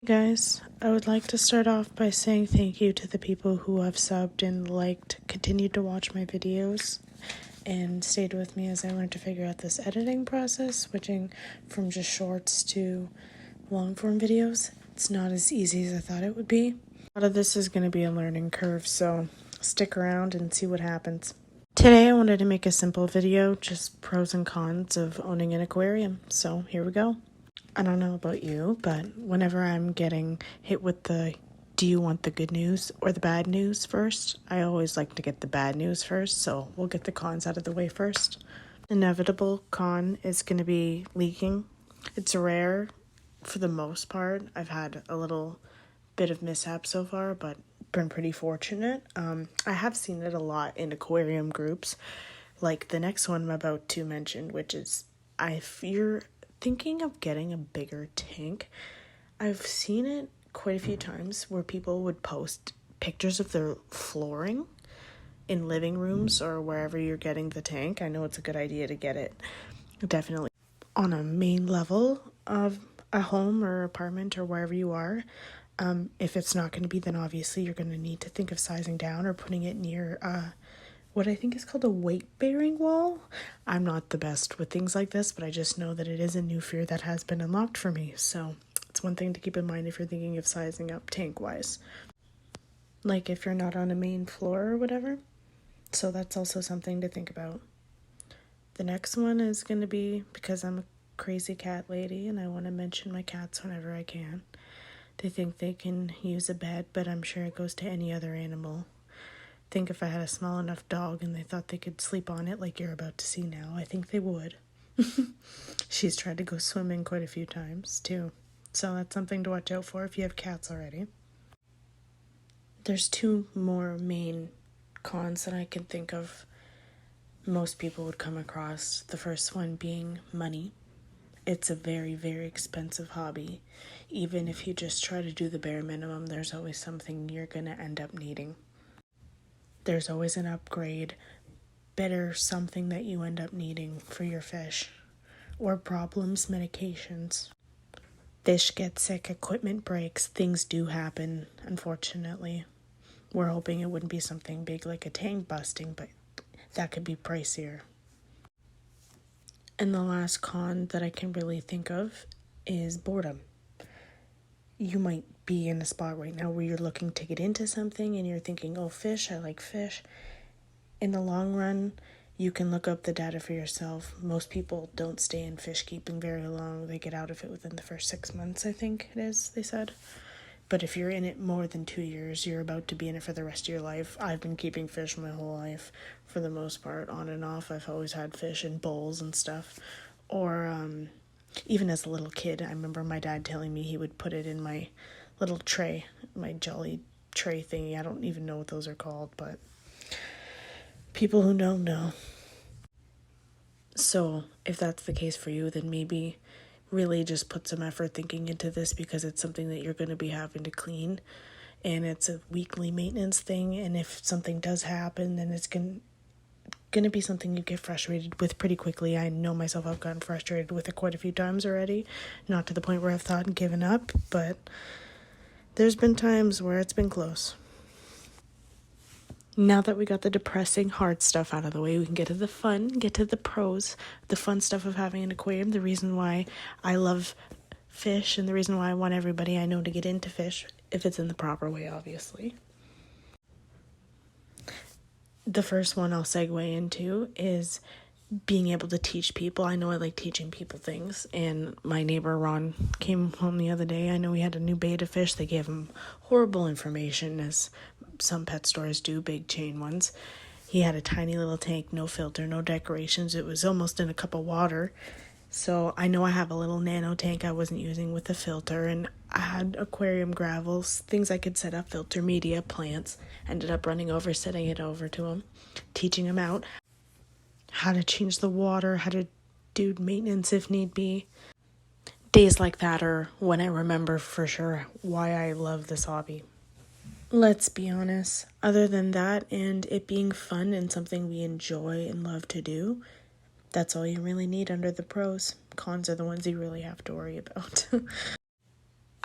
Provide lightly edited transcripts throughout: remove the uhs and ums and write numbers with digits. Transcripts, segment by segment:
Guys, I would like to start off by saying thank you to the people who have subbed and liked, continued to watch my videos, and stayed with me as I learned to figure out this editing process, switching from just shorts to long form videos. It's not as easy as I thought it would be. A lot of this is going to be a learning curve, so stick around and see what happens. Today I wanted to make a simple video, just pros and cons of owning an aquarium, so here we go. I don't know about you, but whenever I'm getting hit with the do you want the good news or the bad news first, I always like to get the bad news first, so we'll get the cons out of the way first. Inevitable con is going to be leaking. It's rare for the most part. I've had a little bit of mishap so far, but been pretty fortunate. I have seen it a lot in aquarium groups, like the next one I'm about to mention, which is if you're thinking of getting a bigger tank. I've seen it quite a few times where people would post pictures of their flooring in living rooms or wherever you're getting the tank. I know it's a good idea to get it definitely on a main level of a home or apartment or wherever you are. If it's not going to be, then obviously you're going to need to think of sizing down or putting it near what I think is called a weight-bearing wall. I'm not the best with things like this, but I just know that it is a new fear that has been unlocked for me. So it's one thing to keep in mind if you're thinking of sizing up tank-wise. Like if you're not on a main floor or whatever. So that's also something to think about. The next one is going to be, because I'm a crazy cat lady and I want to mention my cats whenever I can. They think they can use a bed, but I'm sure it goes to any other animal. Think if I had a small enough dog and they thought they could sleep on it like you're about to see now, I think they would. She's tried to go swimming quite a few times too, so that's something to watch out for if you have cats already. There's two more main cons that I can think of most people would come across. The first one being money. It's a very, very expensive hobby. Even if you just try to do the bare minimum, there's always something you're going to end up needing. There's always an upgrade, better something that you end up needing for your fish. Or problems, medications. Fish get sick, equipment breaks, things do happen, unfortunately. We're hoping it wouldn't be something big like a tank busting, but that could be pricier. And the last con that I can really think of is boredom. You might be in a spot right now where you're looking to get into something and you're thinking, oh, fish, I like fish. In the long run, you can look up the data for yourself. Most people don't stay in fish keeping very long. They get out of it within the first 6 months, I think it is, they said. But if you're in it more than 2 years, you're about to be in it for the rest of your life. I've been keeping fish my whole life, for the most part, on and off. I've always had fish in bowls and stuff. Or even as a little kid, I remember my dad telling me he would put it in my little tray, my jolly tray thingy. I don't even know what those are called, but people who know. So if that's the case for you, then maybe really just put some effort thinking into this, because it's something that you're going to be having to clean, and it's a weekly maintenance thing, and if something does happen, then it's going to be something you get frustrated with pretty quickly. I know myself, I've gotten frustrated with it quite a few times already, not to the point where I've thought and given up, but there's been times where it's been close. Now that we got the depressing, hard stuff out of the way, we can get to the fun, get to the pros, the fun stuff of having an aquarium, the reason why I love fish, and the reason why I want everybody I know to get into fish, if it's in the proper way, obviously. The first one I'll segue into is being able to teach people. I know I like teaching people things, and my neighbor Ron came home the other day. I know he had a new betta fish. They gave him horrible information, as some pet stores do, big chain ones. He had a tiny little tank, no filter, no decorations. It was almost in a cup of water. So I know I have a little nano tank I wasn't using with a filter, and I had aquarium gravels, things I could set up, filter media, plants. Ended up running over, setting it over to him, teaching him out how to change the water, how to do maintenance if need be. Days like that are when I remember for sure why I love this hobby. Let's be honest, other than that and it being fun and something we enjoy and love to do, that's all you really need under the pros. Cons are the ones you really have to worry about.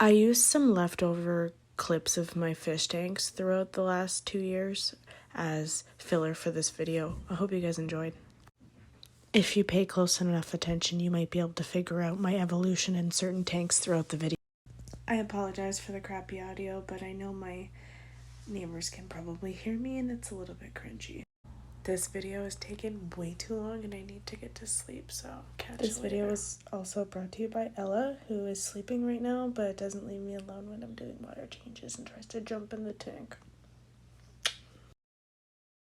I used some leftover clips of my fish tanks throughout the last 2 years as filler for this video. I hope you guys enjoyed. If you pay close enough attention, you might be able to figure out my evolution in certain tanks throughout the video. I apologize for the crappy audio, but I know my neighbors can probably hear me and it's a little bit cringy. This video is taking way too long and I need to get to sleep, so catch you later. This video is also brought to you by Ella, who is sleeping right now but doesn't leave me alone when I'm doing water changes and tries to jump in the tank.